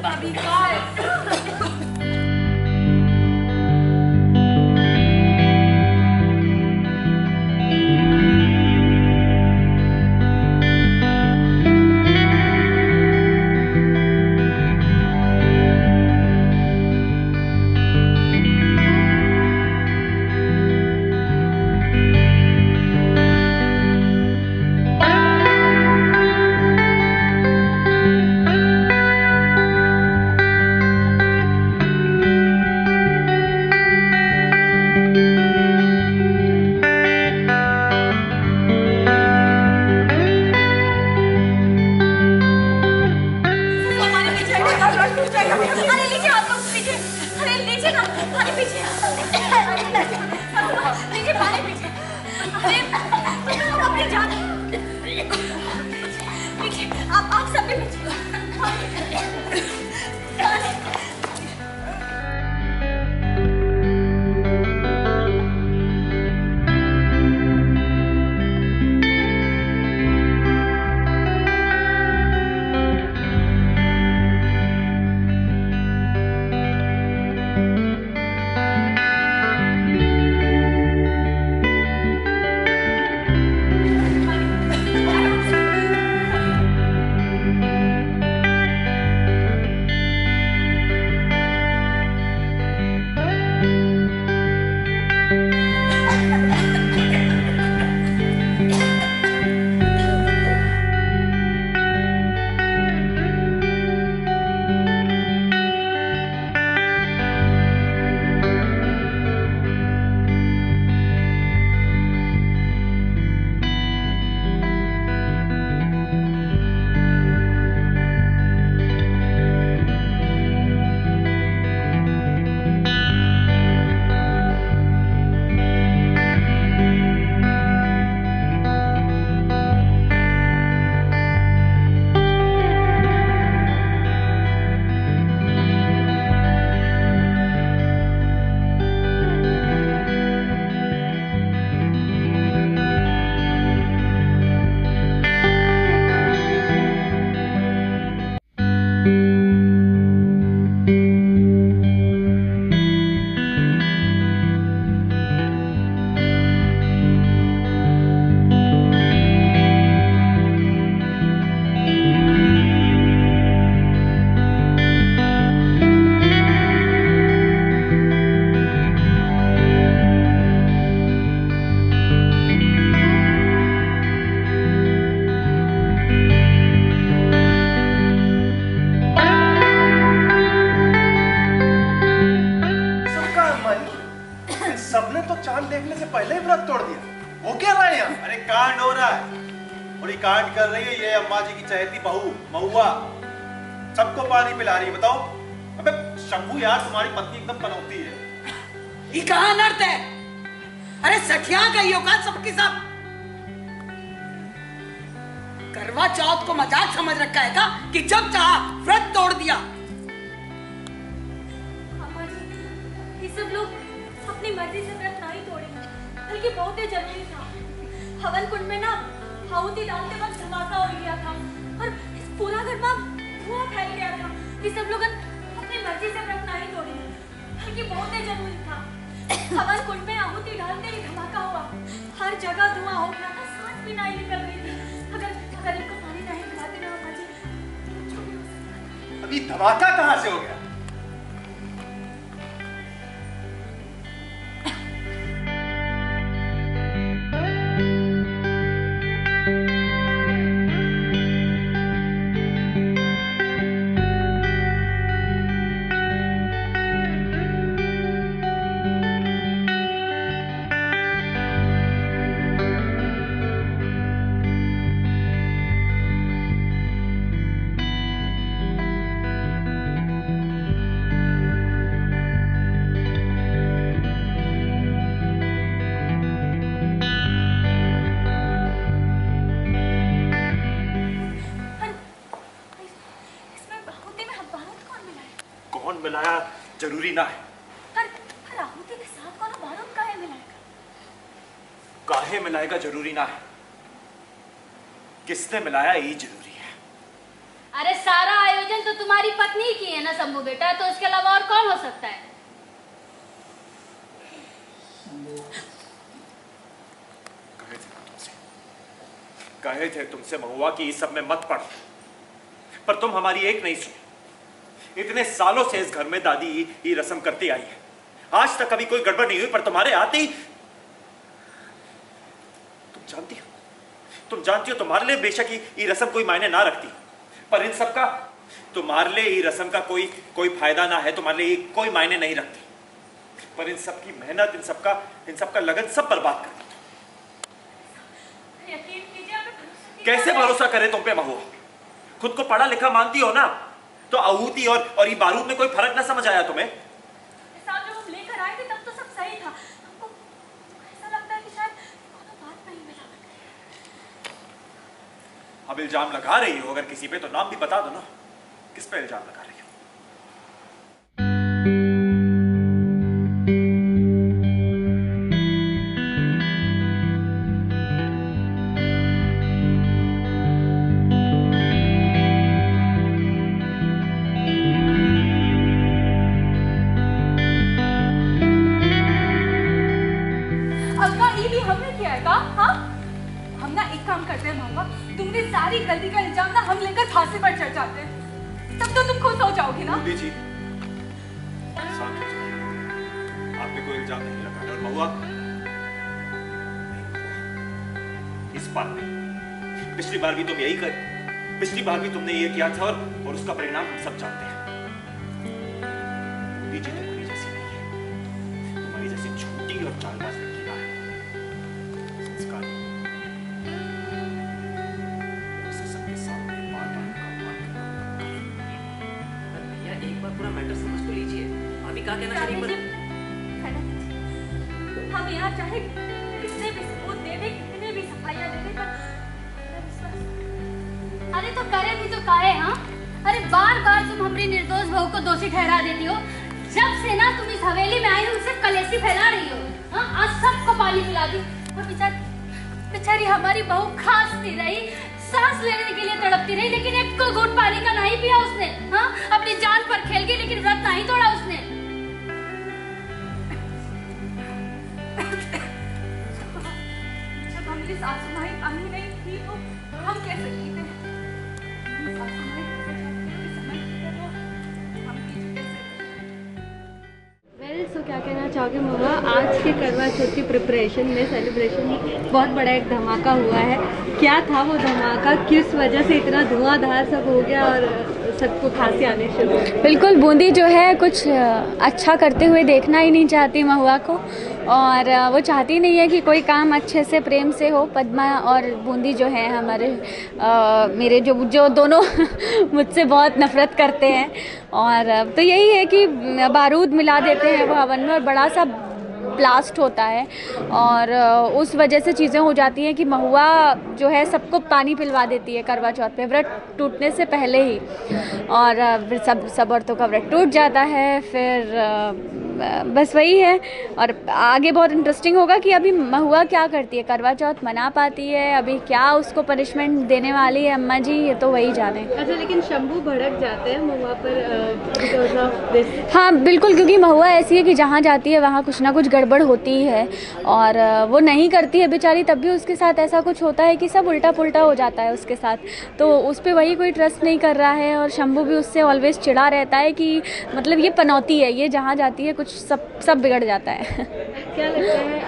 भाभी काय चहेती बहू महुआ सबको पानी पिला रही है। बताओ अबे शंभू यार, तुम्हारी पत्नी एकदम पनौती है। ये कहाँ नर्त है? अरे सठिया गई होगा सबकी सब। करवा चौथ को मजाक समझ रखा है का कि जब चाहा व्रत तोड़ दिया। अम्मा जी, ये सब लोग अपनी मर्जी से व्रत नहीं तोड़ेंगे, बल्कि बहुत ही जरूरी था। हवन कुंड में ना आहुति डालते वक्त धमाका हो गया था और इस पूरा घर में धुआं फैल गया था। ये सब लोग अपनी मर्जी से व्रत नहीं तोड़ेंगे, बल्कि बहुत ही जरूरी था। हवन कुंड में आहुति डालते ही धमाका हुआ, हर जगह धुआं हो गया था, सांस भी नहीं निकल रही थी। अगर इनको पानी नहीं पिलाते ना अम्मा जी। अभी धमाका कहाँ से हो गया? मिलाया जरूरी ना है। पर आहुति के साथ कौन बारूद काहे मिलाएगा? काहे मिलाएगा जरूरी ना है। किसने मिलाया यही जरूरी है। अरे सारा आयोजन तो तुम्हारी पत्नी की है ना शंभू बेटा, तो इसके अलावा और कौन हो सकता है? कहे थे तुमसे महुआ कि इस सब में मत पड़, पर तुम हमारी एक नहीं सुनी। इतने सालों से इस घर में दादी ये रस्म करती आई है, आज तक कभी कोई गड़बड़ नहीं हुई, पर तुम्हारे आते ही तुम जानती हो तुम्हारे लिए बेशक ये रस्म कोई मायने ना रखती, पर इन सब का तुम्हारे लिए ये रस्म का कोई फायदा ना है, तुम्हारे लिए कोई मायने नहीं रखती, पर इन सब की मेहनत, इन सब का लगन सब बर्बाद कर दी। यकीन कीजिए, कैसे भरोसा करे तुम पे महुआ? खुद को पढ़ा लिखा मानती हो ना, तो आहूति और ये बारूद में कोई फर्क ना समझ आया तुम्हें? जब हम लेकर आए थे तब तो सब सही था, हमको ऐसा लगता है कि शायद कोनो बात में ही मिलावट है। अब इल्जाम लगा रही हो अगर किसी पे, तो नाम भी बता दो ना, किस पे इल्जाम लगा रही हो? तुमने सारी गलती का इल्जाम ना हम लेकर फांसी पर चढ़ जाते हैं, तब तो तुम खुश हो जाओगी ना? जी शांत हो जाइए, आप पे कोई इल्जाम नहीं लगा। और महुआ, इस बार पिछली बार भी तुम यही कर, पिछली बार भी तुमने ये किया था और उसका परिणाम हम सब जानते हैं। जी तुम्हारी जैसी नहीं है, तुम्हारी जैसी छोटी और चालबाज लड़की ना है। संस्कार पूरा मैटर समझ तो लीजिए, अभी क्या कहना चाहिए? हम यहाँ चाहे कितने भी सबूत दे दे, कितने भी सफाइयाँ दे दे, पर अरे तो करे भी तो काहे? हाँ, अरे बार बार तुम हमारी निर्दोष बहू को दोषी ठहरा देती हो। जब से ना तुम इस हवेली में आई हो, उससे कलेशी फैला रही हो। हाँ, आज सबको पानी पिला दी, और बेचारी हमारी बहू खांसती रही, सांस लेने के लिए तड़पती रही, लेकिन एक को घूंट पानी का नहीं पिया उसने। हाँ, अपनी जान पर खेल गई, लेकिन व्रत नहीं तोड़ा उसने। जब हमारी सासू माई अम्मी नहीं थी तो हम कैसे जीते? सासू माई समय तो हम कैसे? वेल, सो क्या कहना चाहोगे महुआ? आज के करवा चौथ की प्रिपरेशन में सेलिब्रेशन बहुत बड़ा एक धमाका हुआ है, क्या था वो धमाका? किस वजह से इतना धुआंधार सब हो गया और सबको खांसी आने शुरू? बिल्कुल, बूंदी जो है कुछ अच्छा करते हुए देखना ही नहीं चाहती महुआ को, और वो चाहती नहीं है कि कोई काम अच्छे से प्रेम से हो। पद्मा और बूंदी जो है हमारे मेरे जो दोनों मुझसे बहुत नफरत करते हैं, और तो यही है कि बारूद मिला देते हैं वो हवन में और बड़ा सा ब्लास्ट होता है, और उस वजह से चीज़ें हो जाती हैं कि महुआ जो है सबको पानी पिलवा देती है करवा चौथ पे, व्रत टूटने से पहले ही, और सब औरतों का व्रत टूट जाता है। फिर बस वही है, और आगे बहुत इंटरेस्टिंग होगा कि अभी महुआ क्या करती है, करवा चौथ मना पाती है, अभी क्या उसको पनिशमेंट देने वाली है अम्मा जी, ये तो वही जाने। अच्छा, लेकिन शंभू भड़क जाते हैं महुआ पर बिकॉज ऑफ दिस? हाँ बिल्कुल, क्योंकि महुआ ऐसी है कि जहाँ जाती है वहाँ कुछ ना कुछ गड़बड़ होती ही है, और वो नहीं करती है बेचारी, तब भी उसके साथ ऐसा कुछ होता है कि सब उल्टा पुल्टा हो जाता है उसके साथ, तो उस पर वही कोई ट्रस्ट नहीं कर रहा है, और शंभू भी उससे ऑलवेज चिढ़ा रहता है कि मतलब ये पनौती है, ये जहाँ जाती है कुछ सब बिगड़ जाता है। क्या लगता है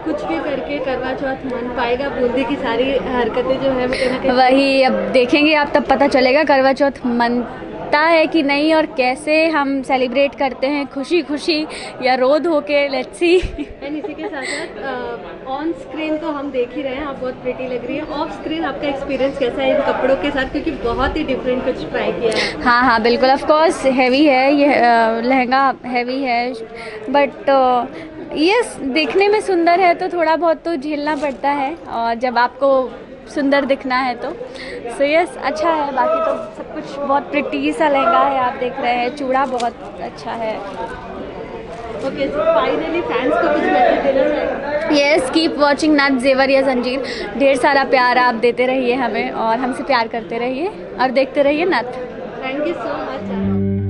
कुछ भी करके करवा चौथ मन पाएगा? बूंदी की सारी हरकतें जो है वो कहीं ना कहीं वही अब देखेंगे, आप तब पता चलेगा करवा चौथ मनता है कि नहीं, और कैसे हम सेलिब्रेट करते हैं, खुशी खुशी या रोध होके, लेट्स सी। एंड इसी के साथ साथ ऑन स्क्रीन तो हम देख ही रहे हैं, आप बहुत प्रिटी लग रही है, ऑफ स्क्रीन आपका एक्सपीरियंस कैसा है इन कपड़ों के साथ, क्योंकि बहुत ही डिफरेंट कुछ ट्राई किया है? हाँ बिल्कुल, ऑफ कोर्स हैवी है ये, लहंगा हैवी है, बट यस देखने में सुंदर है तो थोड़ा बहुत तो झेलना पड़ता है, और जब आपको सुंदर दिखना है तो सो यस अच्छा है। बाकी तो सब कुछ बहुत प्रिटी सा लहंगा है, आप देख रहे हैं, चूड़ा बहुत अच्छा है। ओके, सो फाइनली फैंस को कुछ मैसेज देना चाहेंगे? यस, कीप वॉचिंग नट जेवर या जंजीर। ढेर सारा प्यार आप देते रहिए हमें और हमसे प्यार करते रहिए और देखते रहिए नथ। Thank you so much.